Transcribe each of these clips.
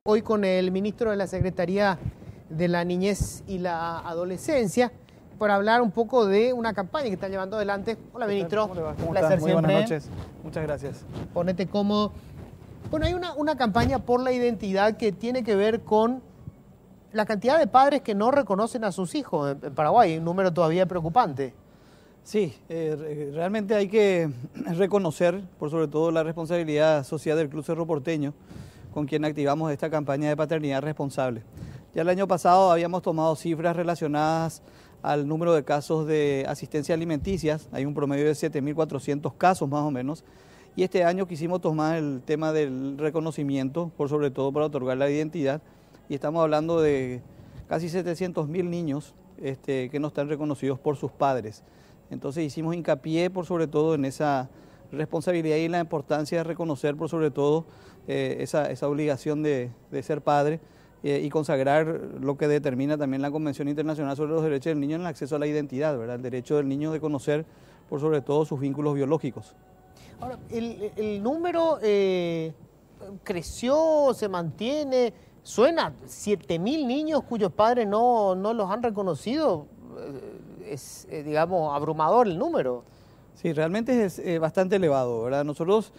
Hoy con el ministro de la Secretaría de la Niñez y la Adolescencia para hablar un poco de una campaña que están llevando adelante. Hola, ministro. ¿Cómo le va? ¿Cómo placer está? Muy siempre. buenas noches. Muchas gracias. Ponete cómodo. Bueno, hay una campaña por la identidad que tiene que ver con la cantidad de padres que no reconocen a sus hijos en Paraguay, un número todavía preocupante. Sí, realmente hay que reconocer, por sobre todo, la responsabilidad social del Club Cerro Porteño, con quien activamos esta campaña de paternidad responsable. Ya el año pasado habíamos tomado cifras relacionadas al número de casos de asistencia alimenticias, hay un promedio de 7.400 casos más o menos, y este año quisimos tomar el tema del reconocimiento, por sobre todo para otorgar la identidad, y estamos hablando de casi 700.000 niños que no están reconocidos por sus padres. Entonces hicimos hincapié por sobre todo en esa responsabilidad y la importancia de reconocer por sobre todo esa obligación de ser padre y consagrar lo que determina también la Convención Internacional sobre los Derechos del Niño en el acceso a la identidad, ¿verdad? El derecho del niño de conocer por sobre todo sus vínculos biológicos. Ahora, el número creció, se mantiene, suena 7.000 niños cuyos padres no los han reconocido. Es, digamos, abrumador el número. Sí, realmente es bastante elevado, ¿verdad? Nosotros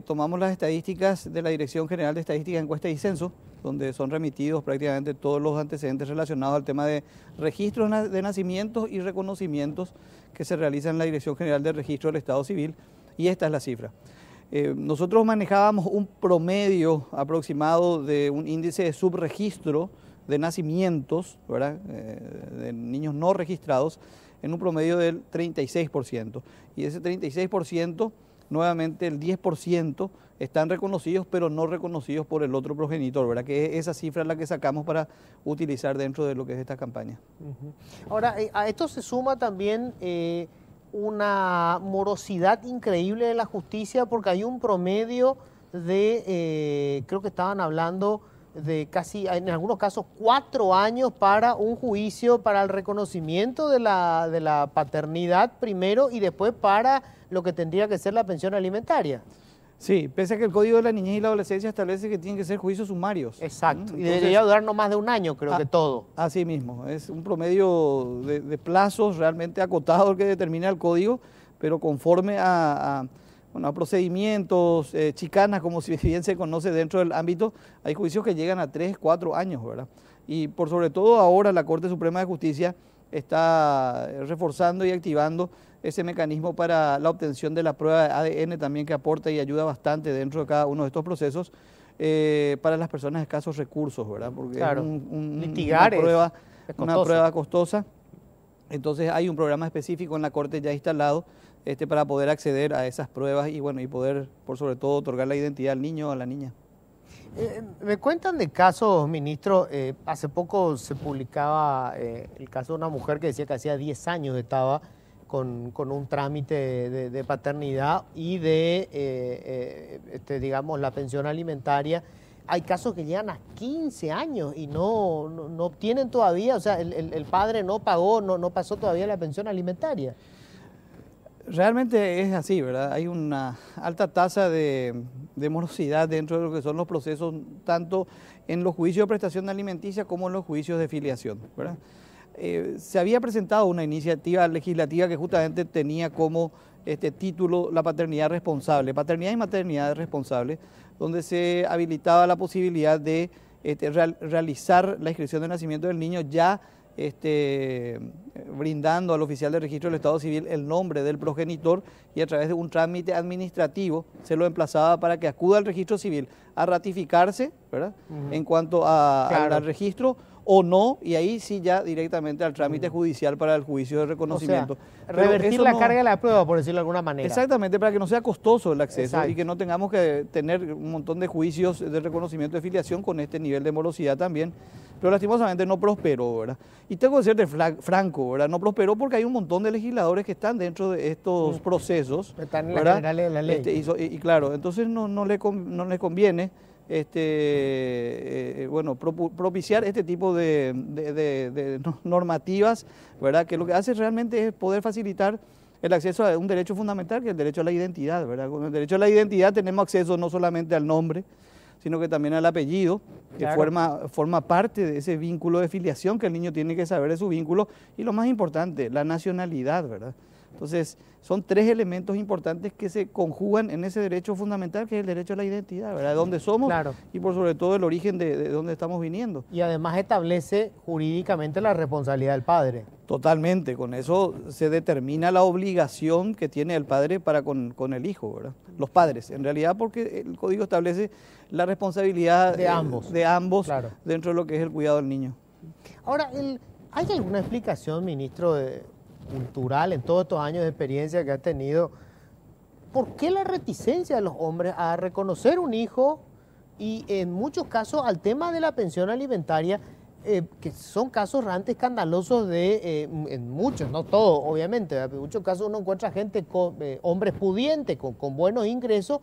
tomamos las estadísticas de la Dirección General de Estadística, Encuesta y Censo, donde son remitidos prácticamente todos los antecedentes relacionados al tema de registros de nacimientos y reconocimientos que se realizan en la Dirección General de Registro del Estado Civil, y esta es la cifra. Nosotros manejábamos un promedio aproximado de un índice de subregistro de nacimientos, ¿verdad? De niños no registrados, en un promedio del 36%. Y de ese 36%, nuevamente el 10% están reconocidos, pero no reconocidos por el otro progenitor, ¿verdad? Que es esa cifra la que sacamos para utilizar dentro de lo que es esta campaña. Ahora, a esto se suma también una morosidad increíble de la justicia, porque hay un promedio de, creo que estaban hablando de casi, en algunos casos, 4 años para un juicio para el reconocimiento de la paternidad primero y después para lo que tendría que ser la pensión alimentaria. Sí, pese a que el Código de la Niñez y la Adolescencia establece que tienen que ser juicios sumarios. Exacto, Entonces, y debería durar no más de un año, creo que todo. Así mismo, es un promedio de plazos realmente acotado el que determina el Código, pero conforme a procedimientos, chicanas, como si bien se conoce dentro del ámbito, hay juicios que llegan a 3, 4 años, ¿verdad? Y por sobre todo ahora la Corte Suprema de Justicia está reforzando y activando ese mecanismo para la obtención de la prueba de ADN también, que aporta y ayuda bastante dentro de cada uno de estos procesos para las personas de escasos recursos, ¿verdad? Porque claro, litigar una prueba costosa. Entonces hay un programa específico en la Corte ya instalado para poder acceder a esas pruebas y poder, por sobre todo, otorgar la identidad al niño o a la niña. Me cuentan de casos, ministro, hace poco se publicaba el caso de una mujer que decía que hacía 10 años estaba con un trámite de paternidad y digamos, la pensión alimentaria. Hay casos que llegan a 15 años y no obtienen todavía, o sea, el padre no pagó, no pasó todavía la pensión alimentaria. Realmente es así, ¿verdad? Hay una alta tasa de morosidad dentro de lo que son los procesos, tanto en los juicios de prestación alimenticia como en los juicios de filiación, ¿verdad? Se había presentado una iniciativa legislativa que justamente tenía como título la paternidad responsable, paternidad y maternidad responsable, donde se habilitaba la posibilidad de realizar la inscripción de nacimiento del niño ya brindando al oficial de registro del Estado Civil el nombre del progenitor, y a través de un trámite administrativo se lo emplazaba para que acuda al registro civil a ratificarse, ¿verdad? En cuanto al registro o no, y ahí sí ya directamente al trámite judicial para el juicio de reconocimiento. O sea, revertir la carga de la prueba, por decirlo de alguna manera. Exactamente, para que no sea costoso el acceso y que no tengamos que tener un montón de juicios de reconocimiento de filiación con este nivel de morosidad también. Pero lastimosamente no prosperó, ¿verdad? Y tengo que serte franco, ¿verdad? No prosperó porque hay un montón de legisladores que están dentro de estos procesos. Están en la generales de la ley. Y claro, entonces no le conviene propiciar este tipo de normativas, ¿verdad? Que lo que hace realmente es poder facilitar el acceso a un derecho fundamental, que es el derecho a la identidad, ¿verdad? Con el derecho a la identidad tenemos acceso no solamente al nombre, sino que también al apellido, que Claro. forma parte de ese vínculo de filiación que el niño tiene que saber de su vínculo, y lo más importante, la nacionalidad, ¿verdad? Entonces, son tres elementos importantes que se conjugan en ese derecho fundamental, que es el derecho a la identidad, ¿verdad? De dónde somos Claro. y por sobre todo el origen de dónde estamos viniendo. Y además establece jurídicamente la responsabilidad del padre. Totalmente, con eso se determina la obligación que tiene el padre para con el hijo, ¿verdad? Los padres, en realidad, porque el código establece la responsabilidad De ambos. Claro. dentro de lo que es el cuidado del niño. Ahora, ¿hay alguna explicación, ministro, cultural en todos estos años de experiencia que ha tenido? ¿Por qué la reticencia de los hombres a reconocer un hijo y en muchos casos al tema de la pensión alimentaria, que son casos realmente escandalosos en muchos, no todos obviamente, ¿verdad? En muchos casos uno encuentra gente, hombres pudientes, con buenos ingresos,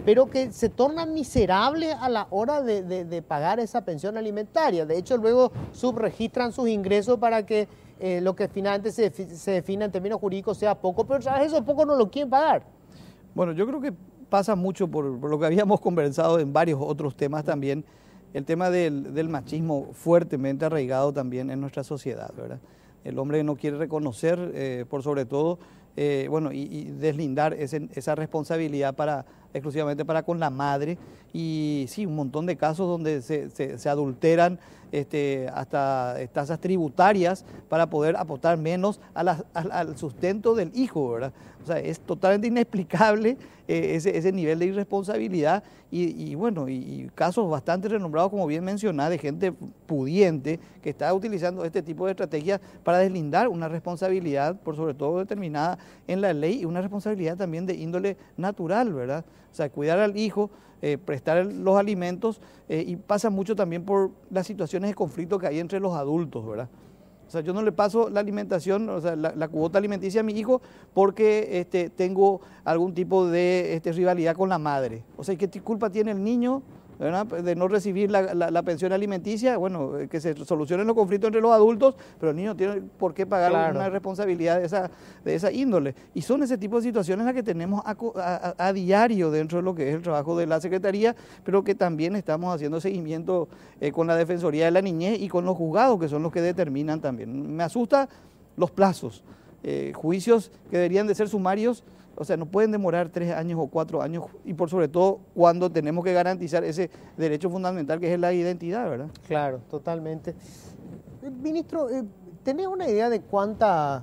pero que se tornan miserables a la hora de pagar esa pensión alimentaria? De hecho, luego subregistran sus ingresos para que lo que finalmente se define en términos jurídicos sea poco, pero ¿sabes? Eso poco no lo quieren pagar. Bueno, yo creo que pasa mucho por lo que habíamos conversado en varios otros temas también, el tema del machismo fuertemente arraigado también en nuestra sociedad, ¿verdad? El hombre no quiere reconocer, por sobre todo, y deslindar esa responsabilidad exclusivamente para con la madre. Y sí, un montón de casos donde se adulteran hasta tasas tributarias para poder aportar menos al sustento del hijo, ¿verdad? O sea, es totalmente inexplicable ese nivel de irresponsabilidad y casos bastante renombrados, como bien mencioné, de gente pudiente que está utilizando este tipo de estrategias para deslindar una responsabilidad, por sobre todo determinada en la ley, y una responsabilidad también de índole natural, ¿verdad? O sea, cuidar al hijo, prestar los alimentos, y pasa mucho también por las situaciones de conflicto que hay entre los adultos, ¿verdad? O sea, yo no le paso la alimentación, o sea, la cuota alimenticia a mi hijo porque tengo algún tipo de rivalidad con la madre. O sea, ¿qué culpa tiene el niño, ¿verdad?, de no recibir la pensión alimenticia? Bueno, que se solucionen los conflictos entre los adultos, pero el niño no tiene por qué pagar una responsabilidad de esa índole. Y son ese tipo de situaciones las que tenemos a diario dentro de lo que es el trabajo de la Secretaría, pero que también estamos haciendo seguimiento con la Defensoría de la Niñez y con los juzgados, que son los que determinan también. Me asusta los plazos, juicios que deberían de ser sumarios. O sea, no pueden demorar 3 años o 4 años, y por sobre todo cuando tenemos que garantizar ese derecho fundamental que es la identidad, ¿verdad? Claro, totalmente. Ministro, ¿tenés una idea de cuántos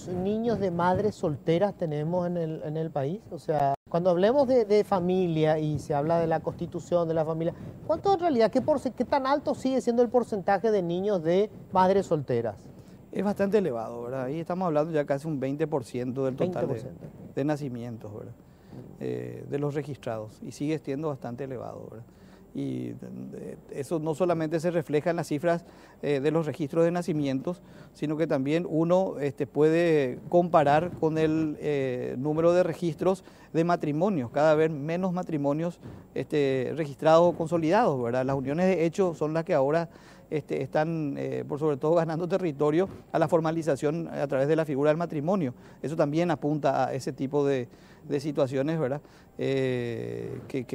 niños de madres solteras tenemos en el país? O sea, cuando hablemos de familia y se habla de la constitución de la familia, ¿cuánto en realidad, qué tan alto sigue siendo el porcentaje de niños de madres solteras? Es bastante elevado, ¿verdad? Ahí estamos hablando ya casi un 20% del total 20%. de nacimientos, ¿verdad? De los registrados, y sigue siendo bastante elevado, ¿verdad? Y eso no solamente se refleja en las cifras de los registros de nacimientos, sino que también uno puede comparar con el número de registros de matrimonios, cada vez menos matrimonios registrados o consolidados, ¿verdad? Las uniones de hecho son las que ahora están, por sobre todo, ganando territorio a la formalización a través de la figura del matrimonio. Eso también apunta a ese tipo de situaciones, ¿verdad? Que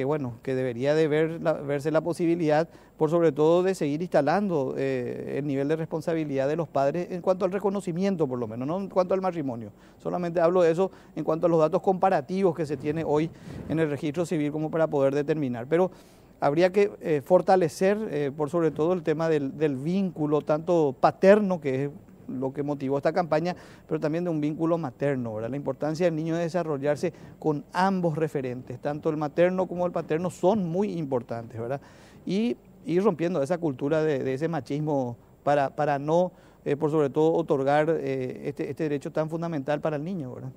debería de verse la posibilidad, por sobre todo, de seguir instalando el nivel de responsabilidad de los padres en cuanto al reconocimiento, por lo menos, no en cuanto al matrimonio. Solamente hablo de eso en cuanto a los datos comparativos que se tiene hoy en el registro civil, como para poder determinar. Pero habría que fortalecer, por sobre todo, el tema del vínculo tanto paterno, que es lo que motivó esta campaña, pero también de un vínculo materno, ¿verdad? La importancia del niño de desarrollarse con ambos referentes, tanto el materno como el paterno son muy importantes, ¿verdad? Y ir rompiendo esa cultura de ese machismo para no, por sobre todo, otorgar este derecho tan fundamental para el niño, ¿verdad?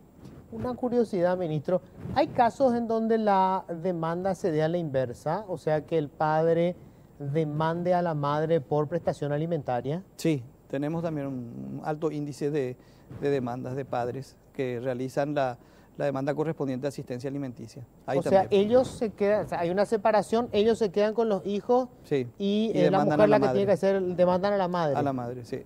Una curiosidad, ministro. ¿Hay casos en donde la demanda se dé a la inversa? O sea, que el padre demande a la madre por prestación alimentaria. Sí, tenemos también un alto índice de demandas de padres que realizan la demanda correspondiente a asistencia alimenticia. Ahí o sea, también. ellos se quedan, o sea, hay una separación, ellos se quedan con los hijos, Sí, y la demandan mujer a la la que madre. tiene que hacer, demandan a la madre. A la madre, sí.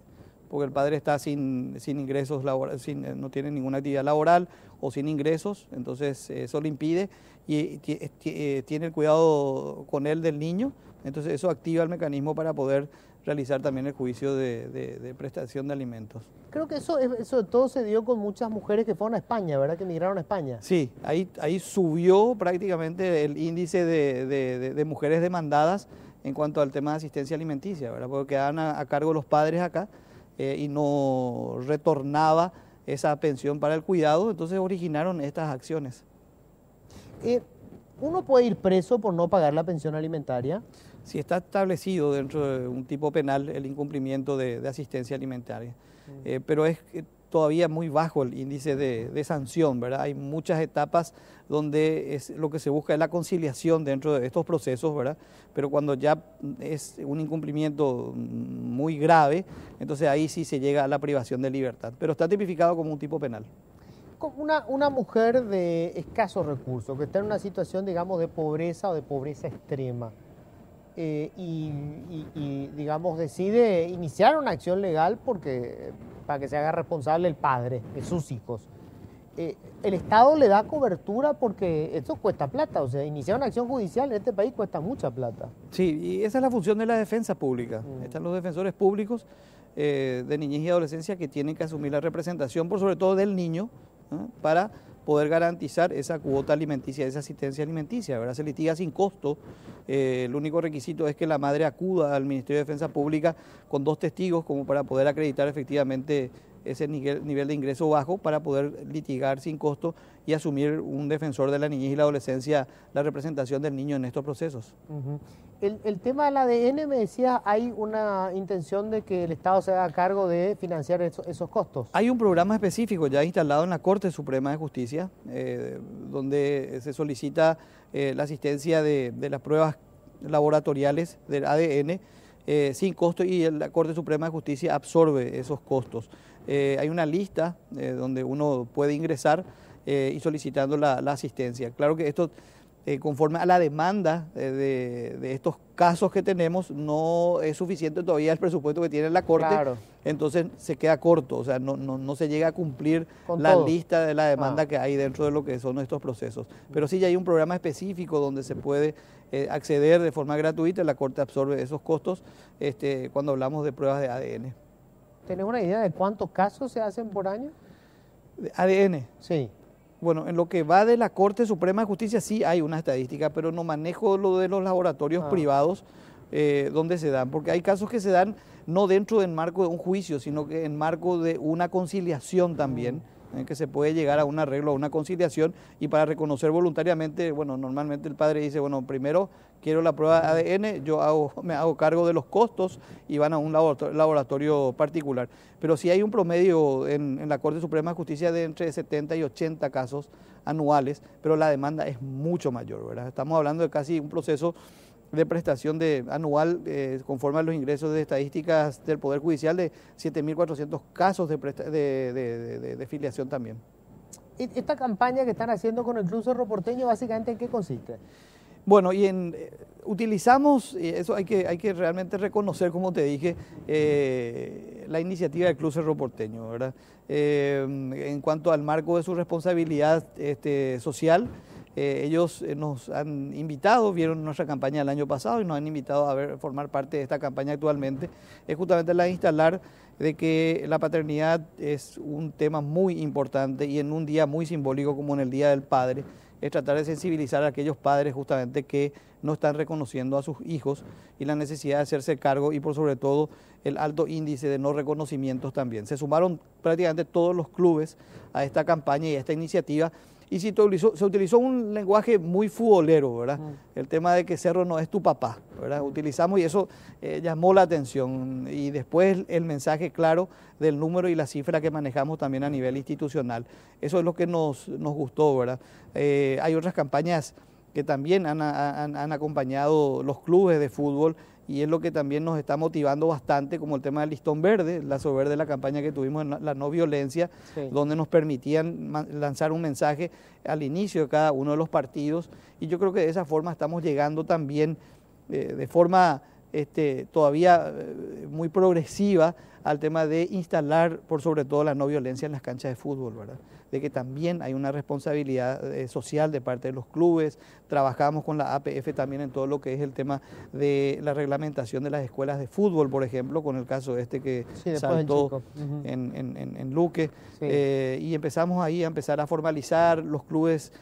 porque el padre está sin ingresos laborales, no tiene ninguna actividad laboral o sin ingresos, entonces eso le impide y tiene el cuidado con él del niño, entonces eso activa el mecanismo para poder realizar también el juicio de prestación de alimentos. Creo que eso de todo se dio con muchas mujeres que fueron a España, ¿verdad? Que emigraron a España. Sí, ahí subió prácticamente el índice de mujeres demandadas en cuanto al tema de asistencia alimenticia, ¿verdad? Porque quedaban a cargo los padres acá y no retornaba esa pensión para el cuidado, entonces originaron estas acciones. ¿Uno puede ir preso por no pagar la pensión alimentaria? Si está establecido dentro de un tipo penal el incumplimiento de asistencia alimentaria, pero es todavía muy bajo el índice de sanción, ¿verdad? Hay muchas etapas donde lo que se busca es la conciliación dentro de estos procesos, ¿verdad? Pero cuando ya es un incumplimiento muy grave, entonces ahí sí se llega a la privación de libertad, pero está tipificado como un tipo penal. Una mujer de escasos recursos, que está en una situación, digamos, de pobreza o de pobreza extrema, digamos, decide iniciar una acción legal para que se haga responsable el padre de sus hijos. El Estado le da cobertura porque esto cuesta plata, o sea, iniciar una acción judicial en este país cuesta mucha plata. Sí, y esa es la función de la defensa pública. Están los defensores públicos de niñez y adolescencia que tienen que asumir la representación, por sobre todo del niño, para poder garantizar esa cuota alimenticia, esa asistencia alimenticia, ¿verdad? Se litiga sin costo, el único requisito es que la madre acuda al Ministerio de Defensa Pública con 2 testigos como para poder acreditar efectivamente ese nivel de ingreso bajo para poder litigar sin costo y asumir un defensor de la niñez y la adolescencia la representación del niño en estos procesos. El tema del ADN, me decía, hay una intención de que el Estado se haga cargo de financiar esos costos. Hay un programa específico ya instalado en la Corte Suprema de Justicia, donde se solicita la asistencia de las pruebas laboratoriales del ADN sin costo y la Corte Suprema de Justicia absorbe esos costos. Hay una lista donde uno puede ingresar y solicitando la asistencia. Claro que esto, conforme a la demanda de estos casos que tenemos, no es suficiente todavía el presupuesto que tiene la Corte, claro. Entonces se queda corto, o sea, no se llega a cumplir con la lista de la demanda que hay dentro de lo que son estos procesos. Pero sí ya hay un programa específico donde se puede acceder de forma gratuita, la Corte absorbe esos costos cuando hablamos de pruebas de ADN. ¿Tenés una idea de cuántos casos se hacen por año? ¿De ADN? Sí. Bueno, en lo que va de la Corte Suprema de Justicia sí hay una estadística, pero no manejo lo de los laboratorios privados donde se dan, porque hay casos que se dan no dentro del marco de un juicio, sino que en marco de una conciliación también, en que se puede llegar a un arreglo, a una conciliación, y para reconocer voluntariamente, bueno, normalmente el padre dice, bueno, primero quiero la prueba de ADN, me hago cargo de los costos y van a un laboratorio particular. Pero sí hay un promedio en la Corte Suprema de Justicia de entre 70 y 80 casos anuales, pero la demanda es mucho mayor, ¿verdad? Estamos hablando de casi un proceso de prestación anual conforme a los ingresos de estadísticas del Poder Judicial de 7.400 casos de filiación también. ¿Esta campaña que están haciendo con el Club Cerro Porteño básicamente en qué consiste? Bueno, utilizamos, eso hay que realmente reconocer, como te dije, la iniciativa del Club Cerro Porteño, ¿verdad? En cuanto al marco de su responsabilidad social, ellos nos han invitado, vieron nuestra campaña el año pasado y nos han invitado a formar parte de esta campaña actualmente. Es justamente la de instalar de que la paternidad es un tema muy importante y en un día muy simbólico como en el Día del Padre, es tratar de sensibilizar a aquellos padres justamente que no están reconociendo a sus hijos y la necesidad de hacerse cargo y por sobre todo el alto índice de no reconocimientos también. Se sumaron prácticamente todos los clubes a esta campaña y a esta iniciativa y se utilizó un lenguaje muy futbolero, ¿verdad? El tema de que Cerro no es tu papá, ¿verdad? Utilizamos y eso llamó la atención y después el mensaje claro del número y la cifra que manejamos también a nivel institucional. Eso es lo que nos gustó, ¿verdad? Hay otras campañas que también han acompañado los clubes de fútbol y es lo que también nos está motivando bastante, como el tema del listón verde, el lazo verde, la campaña que tuvimos en la no violencia, donde nos permitían lanzar un mensaje al inicio de cada uno de los partidos y yo creo que de esa forma estamos llegando también de forma todavía muy progresiva al tema de instalar, por sobre todo, la no violencia en las canchas de fútbol, ¿verdad? De que también hay una responsabilidad social de parte de los clubes. Trabajamos con la APF también en todo lo que es el tema de la reglamentación de las escuelas de fútbol, por ejemplo, con el caso que saltó en Luque. Sí. Y empezamos ahí a empezar a formalizar los clubes.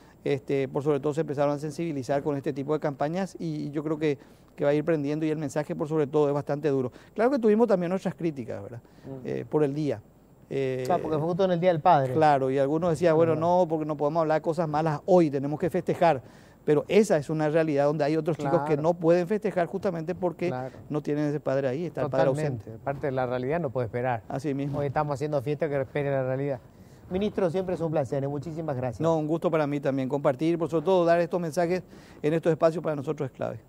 Por sobre todo se empezaron a sensibilizar con este tipo de campañas y yo creo que va a ir prendiendo y el mensaje por sobre todo es bastante duro. Claro que tuvimos también nuestras críticas, ¿verdad? Por el día. Claro, porque fue justo en el Día del Padre. Claro, y algunos decían, bueno, no, porque no podemos hablar cosas malas hoy, tenemos que festejar. Pero esa es una realidad donde hay otros chicos que no pueden festejar justamente porque no tienen ese padre ahí, está el padre ausente. Parte de la realidad no puede esperar. Así mismo. Hoy estamos haciendo fiesta que espere la realidad. Ministro, siempre es un placer, muchísimas gracias. No, un gusto para mí también compartir, por sobre todo dar estos mensajes en estos espacios para nosotros es clave.